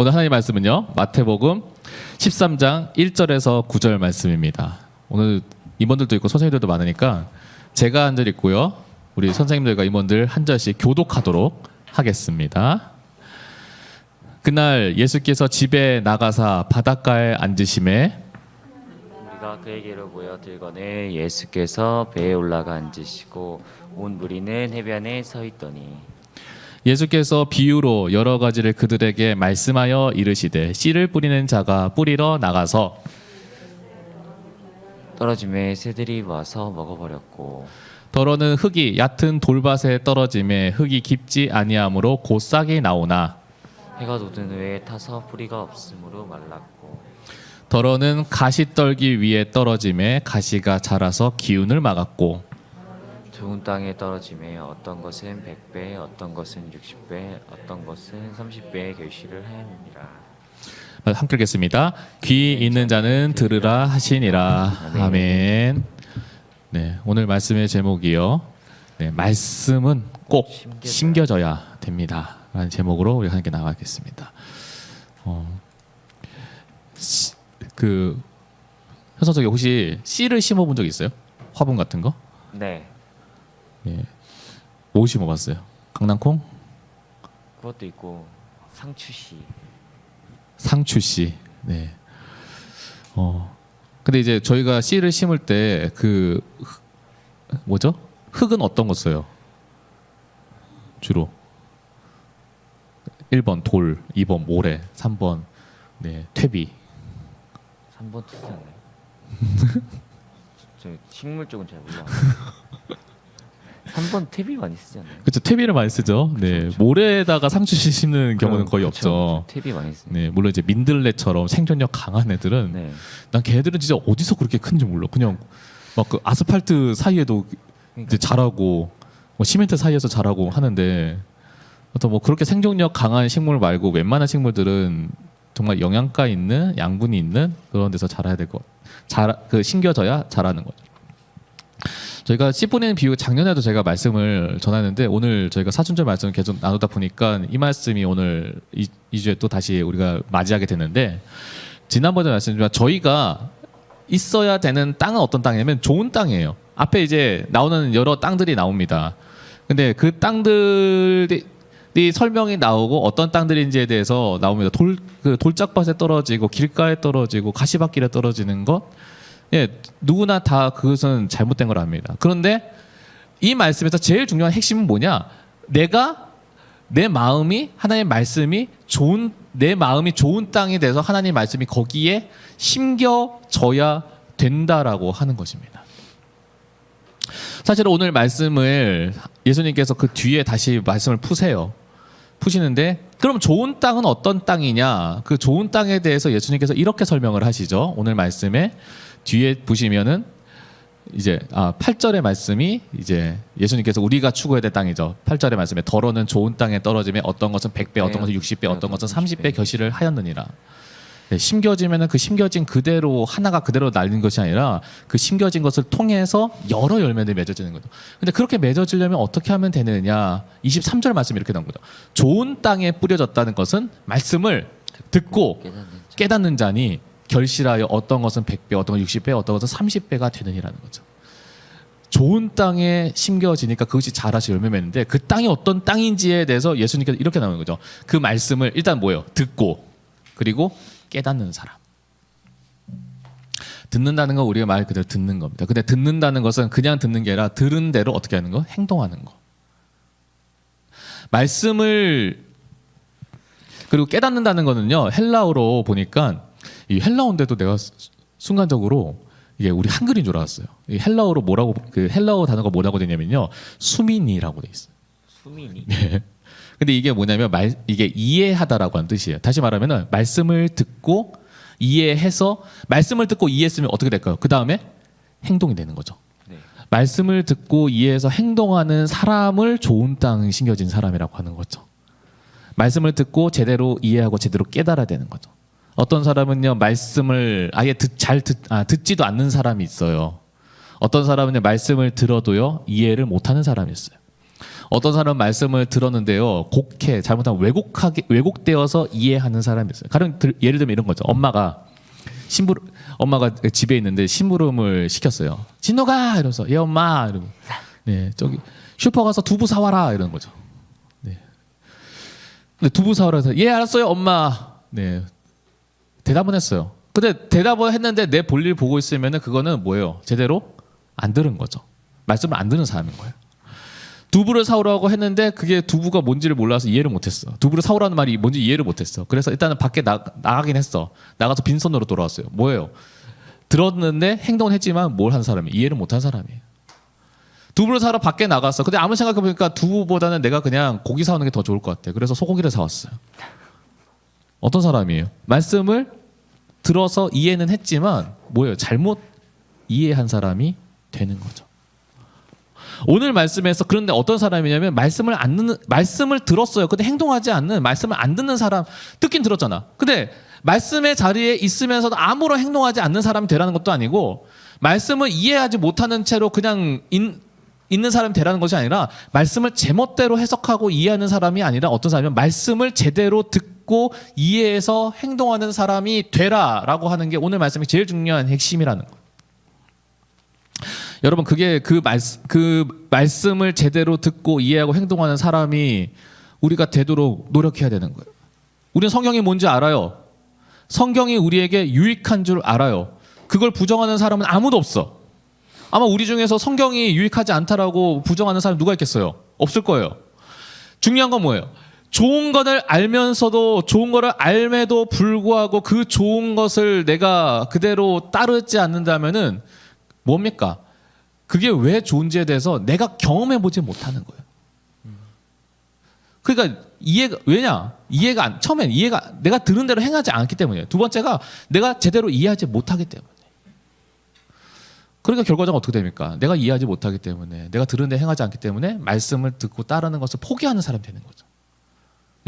오늘 하나님 말씀은요, 마태복음 13장 1절에서 9절 말씀입니다. 오늘 임원들도 있고 선생님들도 많으니까 제가 한 절 읽고요, 우리 선생님들과 임원들 한 절씩 교독하도록 하겠습니다. 그날 예수께서 집에 나가사 바닷가에 앉으심에 우리가 그에게로 모여들거늘 예수께서 배에 올라가 앉으시고 온 무리는 해변에 서 있더니 예수께서 비유로 여러 가지를 그들에게 말씀하여 이르시되 씨를 뿌리는 자가 뿌리러 나가서 떨어짐에 새들이 와서 먹어버렸고 더러는 흙이 얕은 돌밭에 떨어짐에 흙이 깊지 아니하므로 곧 싹이 나오나 해가 돋은 후에 타서 뿌리가 없으므로 말랐고 더러는 가시떨기 위에 떨어짐에 가시가 자라서 기운을 막았고 좋은 땅에 떨어짐에 어떤 것은 100배 어떤 것은 60배 어떤 것은 30배의 결실을 하였느니라. 함께 읽겠습니다. 귀 있는 자는 들으라 하시니라. 아멘. 네, 오늘 말씀의 제목이요, 네, 말씀은 꼭 심겨져야 됩니다 라는 제목으로 우리 함께 나가겠습니다. 현석이 혹시 씨를 심어본 적 있어요? 화분 같은 거? 네, 예. 뭐 심어봤어요? 강낭콩? 그것도 있고 상추씨. 상추씨. 네. 근데 이제 저희가 씨를 심을 때 뭐죠? 흙은 어떤 거 써요? 주로 1번 돌, 2번 모래, 3번 네, 퇴비. 3번 쓰지 않나요? 저 식물 쪽은 잘 몰라. 3번 퇴비 많이 쓰지 않나요? 그렇죠. 퇴비를 많이 쓰죠. 네. 그쵸. 모래에다가 상추씨 심는 경우는 거의 없죠. 퇴비 많이 쓰. 네, 물론 이제 민들레처럼 생존력 강한 애들은 네. 난 걔들은 진짜 어디서 그렇게 큰지 몰라. 그냥 막 그 아스팔트 사이에도 이제 자라고 뭐 시멘트 사이에서 자라고 하는데, 어떤 뭐 그렇게 생존력 강한 식물 말고 웬만한 식물들은 정말 영양가 있는, 양분이 있는 그런 데서 자라야 될 것. 심겨져야 자라는 거죠. 저희가 씨 뿌리는 비유 작년에도 제가 말씀을 전하는데, 오늘 저희가 사순절 말씀을 계속 나누다 보니까 이 말씀이 오늘 이 주에 또 다시 우리가 맞이하게 됐는데, 지난번에 말씀드렸지만 저희가 있어야 되는 땅은 어떤 땅이냐면 좋은 땅이에요. 앞에 이제 나오는 여러 땅들이 나옵니다. 근데 그 땅들이 설명이 나오고 어떤 땅들인지에 대해서 나옵니다. 돌짝밭에 떨어지고 길가에 떨어지고 가시밭길에 떨어지는 것, 예, 누구나 다 그것은 잘못된 걸 압니다. 그런데 이 말씀에서 제일 중요한 핵심은 뭐냐? 내 마음이 하나님의 말씀이 내 마음이 좋은 땅이 돼서 하나님의 말씀이 거기에 심겨져야 된다라고 하는 것입니다. 사실 오늘 말씀을 예수님께서 그 뒤에 다시 말씀을 푸시는데, 그럼 좋은 땅은 어떤 땅이냐? 그 좋은 땅에 대해서 예수님께서 이렇게 설명을 하시죠. 오늘 말씀에 뒤에 보시면은 이제 8절의 말씀이 이제 예수님께서 우리가 추구해야 될 땅이죠. 8절의 말씀에 더러는 좋은 땅에 떨어짐에 어떤 것은 100배, 어떤 것은 60배, 어떤 것은 30배 결실을 하였느니라. 네, 심겨지면은 그 심겨진 그대로 하나가 그대로 날린 것이 아니라 그 심겨진 것을 통해서 여러 열매들이 맺어지는 거죠. 근데 그렇게 맺어지려면 어떻게 하면 되느냐? 23절 말씀이 이렇게 나온 거죠. 좋은 땅에 뿌려졌다는 것은 말씀을 듣고 깨닫는 자니 결실하여 어떤 것은 100배, 어떤 것은 60배, 어떤 것은 30배가 되느니라는 거죠. 좋은 땅에 심겨지니까 그것이 자라서 열매 맺는데, 그 땅이 어떤 땅인지에 대해서 예수님께서 이렇게 나오는 거죠. 그 말씀을 일단 뭐예요? 듣고, 그리고 깨닫는 사람. 듣는다는 건 우리가 말 그대로 듣는 겁니다. 근데 듣는다는 것은 그냥 듣는 게 아니라 들은 대로 어떻게 하는 거? 행동하는 거. 말씀을 그리고 깨닫는다는 거는요, 헬라어로 보니까 이 헬라어인데도 내가 순간적으로 이게 우리 한글인 줄 알았어요. 이 헬라어로 그 헬라어 단어가 뭐라고 되냐면요, 수민이라고 돼 있어요. 수민이. 네. 근데 이게 뭐냐면 이게 이해하다라고 하는 뜻이에요. 다시 말하면은 말씀을 듣고 이해해서, 말씀을 듣고 이해했으면 어떻게 될까요? 그 다음에 행동이 되는 거죠. 네. 말씀을 듣고 이해해서 행동하는 사람을 좋은 땅 심겨진 사람이라고 하는 거죠. 말씀을 듣고 제대로 이해하고 제대로 깨달아야 되는 거죠. 어떤 사람은요, 말씀을 아예 듣지도 않는 사람이 있어요. 어떤 사람은요, 말씀을 들어도요 이해를 못하는 사람이 있어요. 어떤 사람은 말씀을 들었는데요. 곡해 잘못하면 왜곡되어서 이해하는 사람이 있어요. 예를 들면 이런 거죠. 엄마가 집에 있는데 심부름을 시켰어요. 진호가 이러면서 예 엄마 이러고 네 저기 슈퍼 가서 두부 사와라 이러는 거죠. 네. 근데 두부 사와라 해서 예 알았어요 엄마. 네 대답은 했어요. 근데 대답을 했는데 내 볼일 보고 있으면은 그거는 뭐예요? 제대로 안 들은 거죠. 말씀을 안 듣는 사람인 거예요. 두부를 사오라고 했는데 그게 두부가 뭔지를 몰라서 이해를 못했어. 두부를 사오라는 말이 뭔지 이해를 못했어. 그래서 일단은 밖에 나가긴 했어. 나가서 빈손으로 돌아왔어요. 뭐예요? 들었는데 행동은 했지만 뭘 한 사람이 이해를 못한 사람이에요. 두부를 사러 밖에 나갔어. 근데 아무 생각해보니까 두부보다는 내가 그냥 고기 사오는 게 더 좋을 것 같아. 그래서 소고기를 사왔어요. 어떤 사람이에요? 말씀을 들어서 이해는 했지만 뭐예요? 잘못 이해한 사람이 되는 거죠. 오늘 말씀에서 그런데 어떤 사람이냐면 말씀을 들었어요. 근데 행동하지 않는 말씀을 안 듣는 사람 듣긴 들었잖아. 근데 말씀의 자리에 있으면서도 아무런 행동하지 않는 사람이 되라는 것도 아니고 말씀을 이해하지 못하는 채로 그냥 있는 사람이 되라는 것이 아니라 말씀을 제멋대로 해석하고 이해하는 사람이 아니라 어떤 사람이면 말씀을 제대로 듣고 이해해서 행동하는 사람이 되라라고 하는 게 오늘 말씀의 제일 중요한 핵심이라는 거예요. 여러분 그게 그 말씀을 제대로 듣고 이해하고 행동하는 사람이 우리가 되도록 노력해야 되는 거예요. 우리는 성경이 뭔지 알아요. 성경이 우리에게 유익한 줄 알아요. 그걸 부정하는 사람은 아무도 없어. 아마 우리 중에서 성경이 유익하지 않다라고 부정하는 사람 누가 있겠어요? 없을 거예요. 중요한 건 뭐예요? 좋은 것을 알면서도 좋은 것을 알매도 불구하고 그 좋은 것을 내가 그대로 따르지 않는다면은 뭡니까? 그게 왜 좋은지에 대해서 내가 경험해 보지 못하는 거예요. 그러니까 처음엔 이해가 내가 들은 대로 행하지 않기 때문이에요. 두 번째가 내가 제대로 이해하지 못하기 때문에. 그러니까 결과적으로 어떻게 됩니까? 내가 이해하지 못하기 때문에 내가 들은 대로 행하지 않기 때문에 말씀을 듣고 따르는 것을 포기하는 사람이 되는 거죠.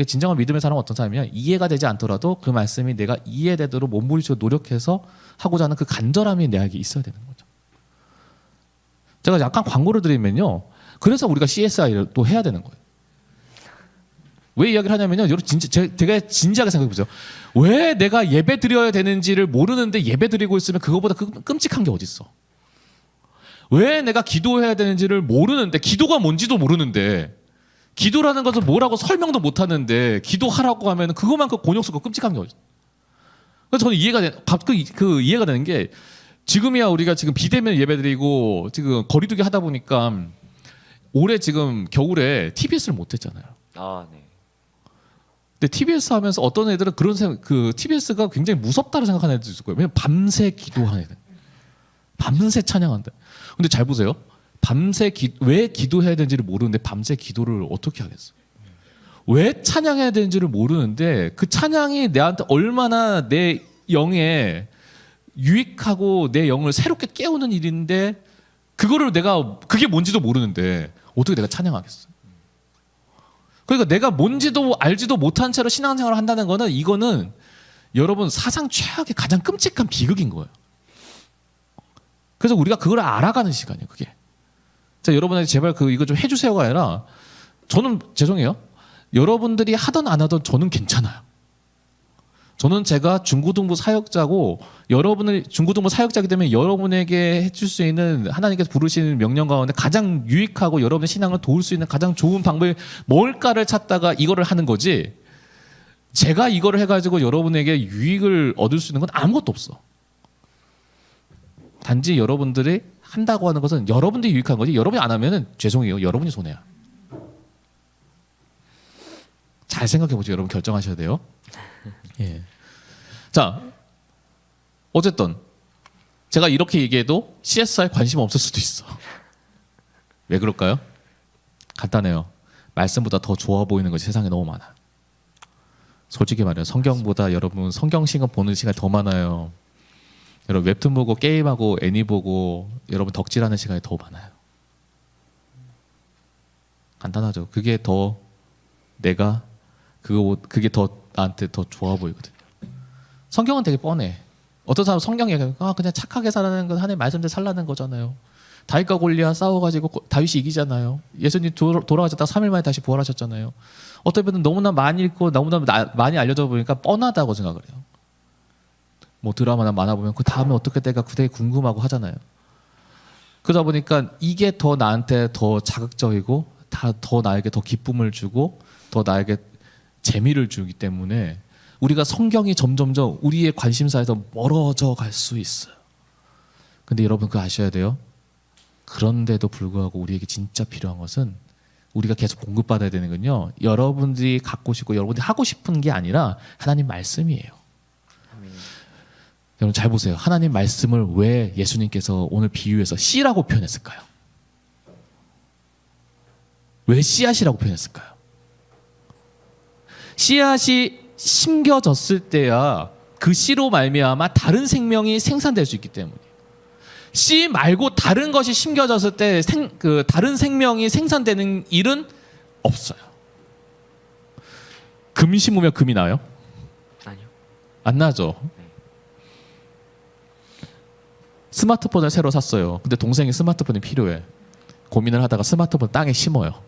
진정한 믿음의 사람은 어떤 사람이냐? 이해가 되지 않더라도 그 말씀이 내가 이해되도록 몸부림치고 노력해서 하고자 하는 그 간절함이 내게 있어야 되는 거죠. 제가 약간 광고를 드리면요. 그래서 우리가 CSI를 또 해야 되는 거예요. 왜 이야기를 하냐면요. 여러분 제가 진지하게 생각해 보세요. 왜 내가 예배 드려야 되는지를 모르는데 예배 드리고 있으면 그거보다 끔찍한 게 어디 있어? 왜 내가 기도해야 되는지를 모르는데 기도가 뭔지도 모르는데 기도라는 것을 뭐라고 설명도 못 하는데 기도하라고 하면 그거만큼 곤욕스럽고 끔찍한 게 어디 있어? 그래서 저는 이해가 되는 게 지금이야 우리가 지금 비대면 예배드리고 지금 거리두기 하다 보니까 올해 지금 겨울에 TBS를 못 했잖아요. 아, 네. 근데 TBS 하면서 어떤 애들은 TBS가 굉장히 무섭다고 생각하는 애들도 있을 거예요. 왜냐면 밤새 기도하는 애들. 밤새 찬양한다. 근데 잘 보세요. 왜 기도해야 되는지를 모르는데 밤새 기도를 어떻게 하겠어요? 왜 찬양해야 되는지를 모르는데 그 찬양이 내한테 얼마나 내 영에 유익하고 내 영을 새롭게 깨우는 일인데 그게 뭔지도 모르는데 어떻게 내가 찬양하겠어? 그러니까 내가 뭔지도 알지도 못한 채로 신앙생활을 한다는 거는 이거는 여러분 사상 최악의 가장 끔찍한 비극인 거예요. 그래서 우리가 그걸 알아가는 시간이에요. 그게. 자, 여러분한테 제발 이거 좀 해주세요가 아니라 저는 죄송해요. 여러분들이 하던 안 하던 저는 괜찮아요. 저는 제가 중고등부 사역자고 중고등부 사역자이기 때문에 여러분에게 해줄 수 있는 하나님께서 부르시는 명령 가운데 가장 유익하고 여러분의 신앙을 도울 수 있는 가장 좋은 방법이 뭘까를 찾다가 이거를 하는 거지. 제가 이거를 해가지고 여러분에게 유익을 얻을 수 있는 건 아무것도 없어. 단지 여러분들이 한다고 하는 것은 여러분들이 유익한 거지. 여러분이 안 하면은 죄송해요. 여러분이 손해야. 잘 생각해 보죠. 여러분 결정하셔야 돼요. 예. 자, 어쨌든 제가 이렇게 얘기해도 CSR에 관심 없을 수도 있어. 왜 그럴까요? 간단해요. 말씀보다 더 좋아 보이는 것이 세상에 너무 많아. 솔직히 말해요. 성경보다 여러분 성경 시간 보는 시간이 더 많아요. 여러분 웹툰 보고 게임하고 애니 보고 여러분 덕질하는 시간이 더 많아요. 간단하죠. 그게 더 그게 더 나한테 더 좋아 보이거든요. 성경은 되게 뻔해. 어떤 사람은 성경 얘기하면 그냥 착하게 살라는 건 하나님 말씀대로 살라는 거잖아요. 다윗과 골리앗 싸워가지고 다윗이 이기잖아요. 예수님 돌아가셨다가 3일 만에 다시 부활하셨잖아요. 어떤 분은 너무나 많이 읽고 너무나 많이 알려져 보니까 뻔하다고 생각을 해요. 뭐 드라마나 만화 보면 그 다음에 어떻게 될까 되게 궁금하고 하잖아요. 그러다 보니까 이게 더 나한테 더 자극적이고 더 나에게 더 기쁨을 주고 더 나에게 재미를 주기 때문에 우리가 성경이 점점점 우리의 관심사에서 멀어져 갈 수 있어요. 근데 여러분 그거 아셔야 돼요. 그런데도 불구하고 우리에게 진짜 필요한 것은 우리가 계속 공급받아야 되는 건요. 여러분들이 갖고 싶고 여러분들이 하고 싶은 게 아니라 하나님 말씀이에요. 여러분 잘 보세요. 하나님 말씀을 왜 예수님께서 오늘 비유해서 씨라고 표현했을까요? 왜 씨앗이라고 표현했을까요? 씨앗이 심겨졌을 때야 그 씨로 말미암아 다른 생명이 생산될 수 있기 때문이에요. 씨 말고 다른 것이 심겨졌을 때 다른 생명이 생산되는 일은 없어요. 금 심으면 금이 나요? 아니요. 안 나죠. 스마트폰을 새로 샀어요. 근데 동생이 스마트폰이 필요해. 고민을 하다가 스마트폰 땅에 심어요.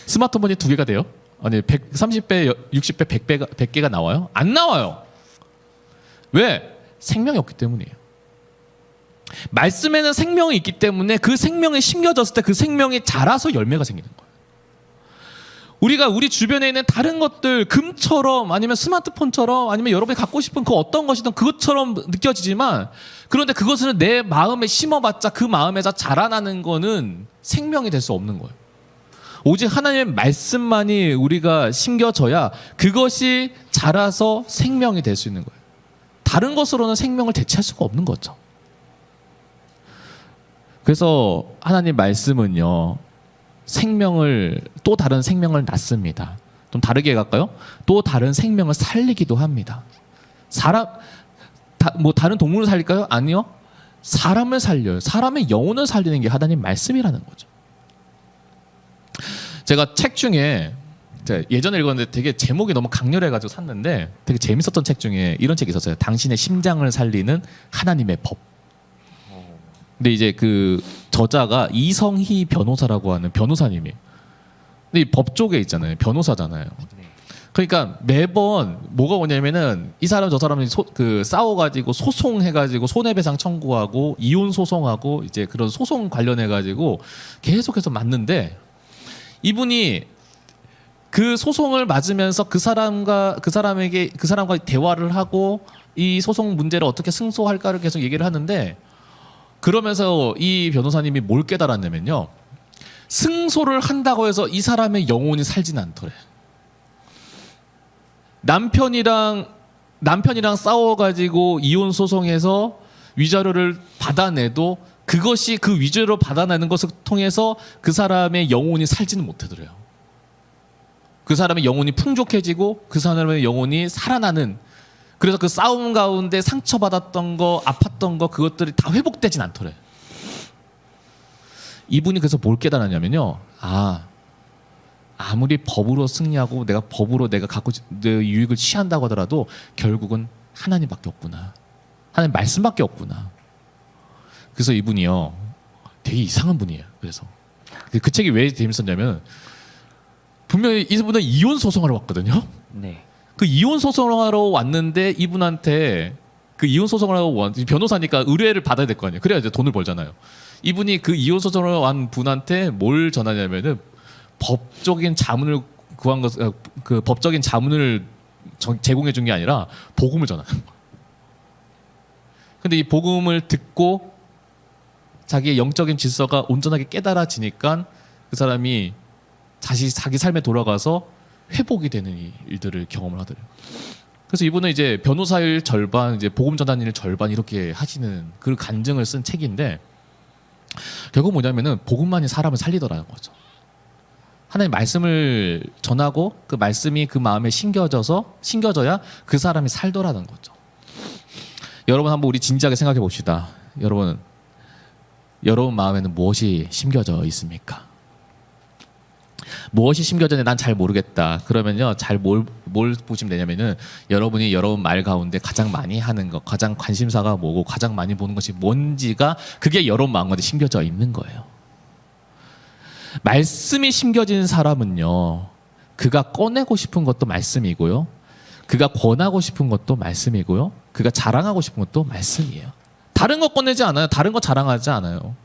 스마트폰이 2개가 돼요? 아니 30배, 60배, 100개가 나와요? 안 나와요. 왜? 생명이 없기 때문이에요. 말씀에는 생명이 있기 때문에 그 생명이 심겨졌을 때 그 생명이 자라서 열매가 생기는 거예요. 우리가 우리 주변에 있는 다른 것들 금처럼 아니면 스마트폰처럼 아니면 여러분이 갖고 싶은 그 어떤 것이든 그것처럼 느껴지지만 그런데 그것을 내 마음에 심어봤자 그 마음에서 자라나는 거는 생명이 될 수 없는 거예요. 오직 하나님의 말씀만이 우리가 심겨져야 그것이 자라서 생명이 될 수 있는 거예요. 다른 것으로는 생명을 대체할 수가 없는 거죠. 그래서 하나님 말씀은요. 또 다른 생명을 낳습니다. 좀 다르게 갈까요? 또 다른 생명을 살리기도 합니다. 다른 동물을 살릴까요? 아니요. 사람을 살려요. 사람의 영혼을 살리는 게 하나님 말씀이라는 거죠. 제가 책 중에 예전에 읽었는데 되게 제목이 너무 강렬해가지고 샀는데 되게 재밌었던 책 중에 이런 책이 있었어요. 당신의 심장을 살리는 하나님의 법. 근데 이제 그 저자가 이성희 변호사라고 하는 변호사님이. 근데 이 법 쪽에 있잖아요. 변호사잖아요. 그러니까 매번 뭐가 오냐면은 이 사람 저 사람이 싸워가지고 소송해가지고 손해배상 청구하고 이혼 소송하고 이제 그런 소송 관련해가지고 계속해서 맞는데 이분이 그 소송을 맞으면서 그 사람과 대화를 하고 이 소송 문제를 어떻게 승소할까를 계속 얘기를 하는데 그러면서 이 변호사님이 뭘 깨달았냐면요. 승소를 한다고 해서 이 사람의 영혼이 살진 않더래. 남편이랑 싸워가지고 이혼 소송해서 위자료를 받아내도 그것이 그 위자료 받아내는 것을 통해서 그 사람의 영혼이 살지는 못하더래요. 그 사람의 영혼이 풍족해지고 그 사람의 영혼이 살아나는 그래서 그 싸움 가운데 상처받았던 거 아팠던 거 그것들이 다 회복되진 않더래. 이분이 그래서 뭘 깨달았냐면요. 아무리 법으로 승리하고 내가 갖고 내 유익을 취한다고 하더라도 결국은 하나님밖에 없구나. 하나님 말씀밖에 없구나. 그래서 이분이요. 되게 이상한 분이에요. 그래서 그 책이 왜 재밌었냐면 분명히 이분은 이혼 소송하러 왔거든요. 네. 그 이혼 소송하러 왔는데 이분한테 그 이혼 소송하러 온 변호사니까 의뢰를 받아야 될 거 아니에요. 그래야 이제 돈을 벌잖아요. 이분이 그 이혼 소송하러 온 분한테 뭘 전하냐면은 법적인 자문을 구한 그 법적인 자문을 제공해 준 게 아니라 복음을 전하는 거예요. 근데 이 복음을 듣고 자기의 영적인 질서가 온전하게 깨달아지니까 그 사람이 자기 삶에 돌아가서 회복이 되는 일들을 경험을 하더래요. 그래서 이분은 이제 변호사일 절반, 이제 복음 전하는 절반 이렇게 하시는 그 간증을 쓴 책인데 결국 뭐냐면은 복음만이 사람을 살리더라는 거죠. 하나님 말씀을 전하고 그 말씀이 그 마음에 심겨져야 그 사람이 살더라는 거죠. 여러분 한번 우리 진지하게 생각해 봅시다. 여러분 마음에는 무엇이 심겨져 있습니까? 무엇이 심겨졌는지 난 잘 모르겠다. 그러면요, 잘 뭘 보시면 되냐면은 여러분이 여러분 말 가운데 가장 많이 하는 것, 가장 관심사가 뭐고 가장 많이 보는 것이 뭔지가 그게 여러분 마음 가운데 심겨져 있는 거예요. 말씀이 심겨진 사람은요, 그가 꺼내고 싶은 것도 말씀이고요, 그가 권하고 싶은 것도 말씀이고요, 그가 자랑하고 싶은 것도 말씀이에요. 다른 거 꺼내지 않아요. 다른 거 자랑하지 않아요.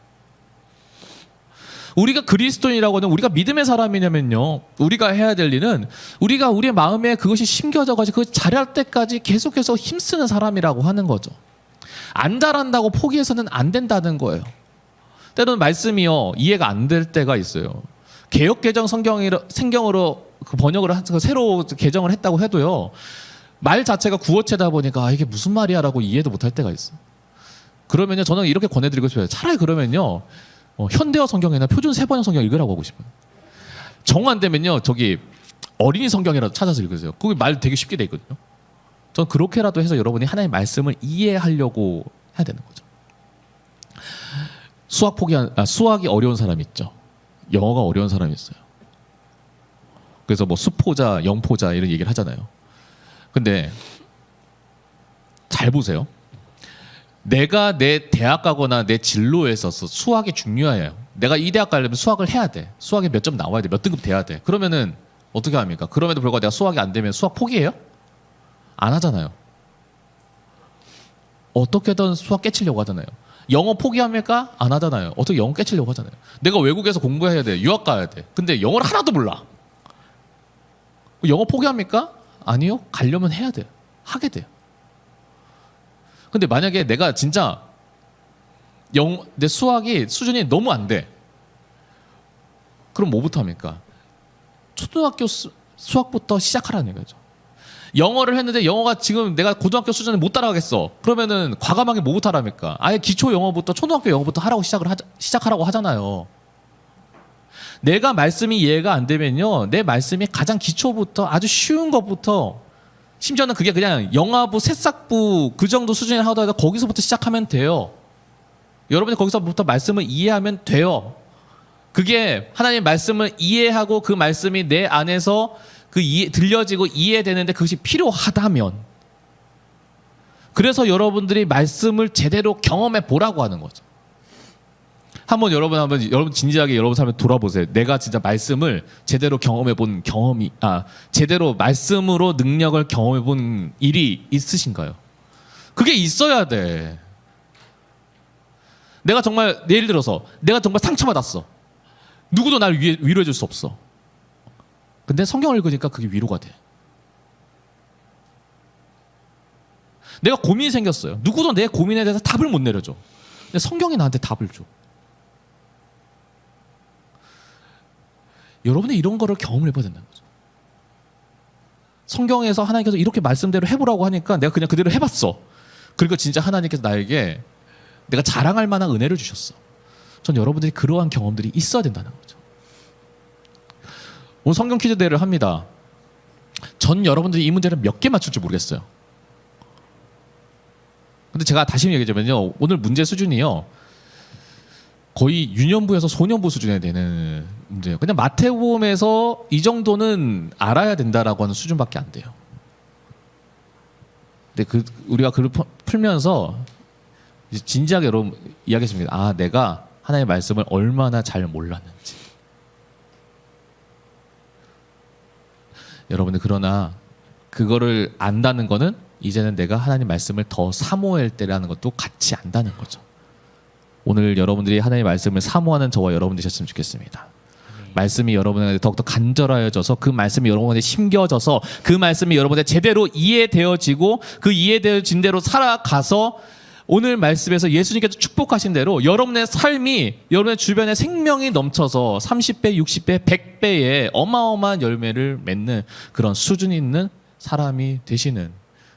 우리가 그리스도인이라고 하는, 우리가 믿음의 사람이냐면요, 우리가 해야 될 일은 우리가 우리의 마음에 그것이 심겨져가지고 그걸 잘할 때까지 계속해서 힘쓰는 사람이라고 하는 거죠. 안 잘한다고 포기해서는 안 된다는 거예요. 때로는 말씀이요, 이해가 안 될 때가 있어요. 개역개정 성경으로 그 번역을 새로 개정을 했다고 해도요, 말 자체가 구어체다 보니까 이게 무슨 말이야라고 이해도 못할 때가 있어요. 그러면요, 저는 이렇게 권해드리고 싶어요. 차라리 그러면요, 현대어 성경이나 표준 세번역 성경 읽으라고 하고 싶어요. 정 안 되면요, 저기 어린이 성경이라도 찾아서 읽으세요. 거기 말 되게 쉽게 돼 있거든요. 저는 그렇게라도 해서 여러분이 하나님의 말씀을 이해하려고 해야 되는 거죠. 수학이 어려운 사람 있죠. 영어가 어려운 사람이 있어요. 그래서 뭐 수포자, 영포자 이런 얘기를 하잖아요. 근데 잘 보세요. 내가 내 대학 가거나 내 진로에 있어서 수학이 중요해요. 내가 이 대학 가려면 수학을 해야 돼. 수학에 몇 점 나와야 돼. 몇 등급 돼야 돼. 그러면은 어떻게 합니까? 그럼에도 불구하고 내가 수학이 안 되면 수학 포기해요? 안 하잖아요. 어떻게든 수학 깨치려고 하잖아요. 영어 포기합니까? 안 하잖아요. 어떻게 영어 깨치려고 하잖아요. 내가 외국에서 공부해야 돼. 유학 가야 돼. 근데 영어를 하나도 몰라. 영어 포기합니까? 아니요. 가려면 해야 돼요. 하게 돼요. 근데 만약에 내가 진짜 내 수학이 수준이 너무 안 돼. 그럼 뭐부터 합니까? 초등학교 수학부터 시작하라는 거죠. 영어를 했는데 영어가 지금 내가 고등학교 수준을 못 따라가겠어. 그러면은 과감하게 뭐부터 하랍니까? 아예 기초 영어부터, 초등학교 영어부터 하라고 시작하라고 하잖아요. 내가 말씀이 이해가 안 되면요, 내 말씀이 가장 기초부터 아주 쉬운 것부터, 심지어는 그게 그냥 영아부, 새싹부 그 정도 수준에 하더라도 거기서부터 시작하면 돼요. 여러분이 거기서부터 말씀을 이해하면 돼요. 그게 하나님의 말씀을 이해하고 그 말씀이 내 안에서 들려지고 이해되는데 그것이 필요하다면, 그래서 여러분들이 말씀을 제대로 경험해 보라고 하는 거죠. 여러분 진지하게 여러분 삶을 돌아보세요. 내가 진짜 말씀을 제대로 경험해 본 제대로 말씀으로 능력을 경험해 본 일이 있으신가요? 그게 있어야 돼. 내가 정말, 예를 들어서 내가 정말 상처받았어. 누구도 날 위로해 줄 수 없어. 근데 성경을 읽으니까 그게 위로가 돼. 내가 고민이 생겼어요. 누구도 내 고민에 대해서 답을 못 내려줘. 근데 성경이 나한테 답을 줘. 여러분이 이런 거를 경험을 해봐야 된다는 거죠. 성경에서 하나님께서 이렇게 말씀대로 해보라고 하니까 내가 그냥 그대로 해봤어. 그리고 진짜 하나님께서 나에게 내가 자랑할 만한 은혜를 주셨어. 전 여러분들이 그러한 경험들이 있어야 된다는 거죠. 오늘 성경 퀴즈 대회를 합니다. 전 여러분들이 이 문제를 몇 개 맞출지 모르겠어요. 근데 제가 다시 얘기하자면요, 오늘 문제 수준이요, 거의 유년부에서 소년부 수준에 되는 문제예요. 그냥 마태복음에서 이 정도는 알아야 된다라고 하는 수준밖에 안 돼요. 근데 우리가 글을 풀면서 이제 진지하게 여러분 이야기했습니다. 내가 하나님의 말씀을 얼마나 잘 몰랐는지. 여러분들, 그러나 그거를 안다는 거는 이제는 내가 하나님 말씀을 더 사모할 때라는 것도 같이 안다는 거죠. 오늘 여러분들이 하나님의 말씀을 사모하는 저와 여러분 되셨으면 좋겠습니다. 말씀이 여러분에게 더욱더 간절하여져서, 그 말씀이 여러분에게 심겨져서, 그 말씀이 여러분에게 제대로 이해되어지고, 그 이해되어진 대로 살아가서 오늘 말씀에서 예수님께서 축복하신 대로 여러분의 삶이, 여러분의 주변에 생명이 넘쳐서 30배, 60배, 100배의 어마어마한 열매를 맺는 그런 수준 있는 사람이 되시는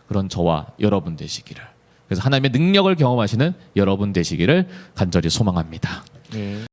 그런 저와 여러분 되시기를, 그래서 하나님의 능력을 경험하시는 여러분 되시기를 간절히 소망합니다. 네.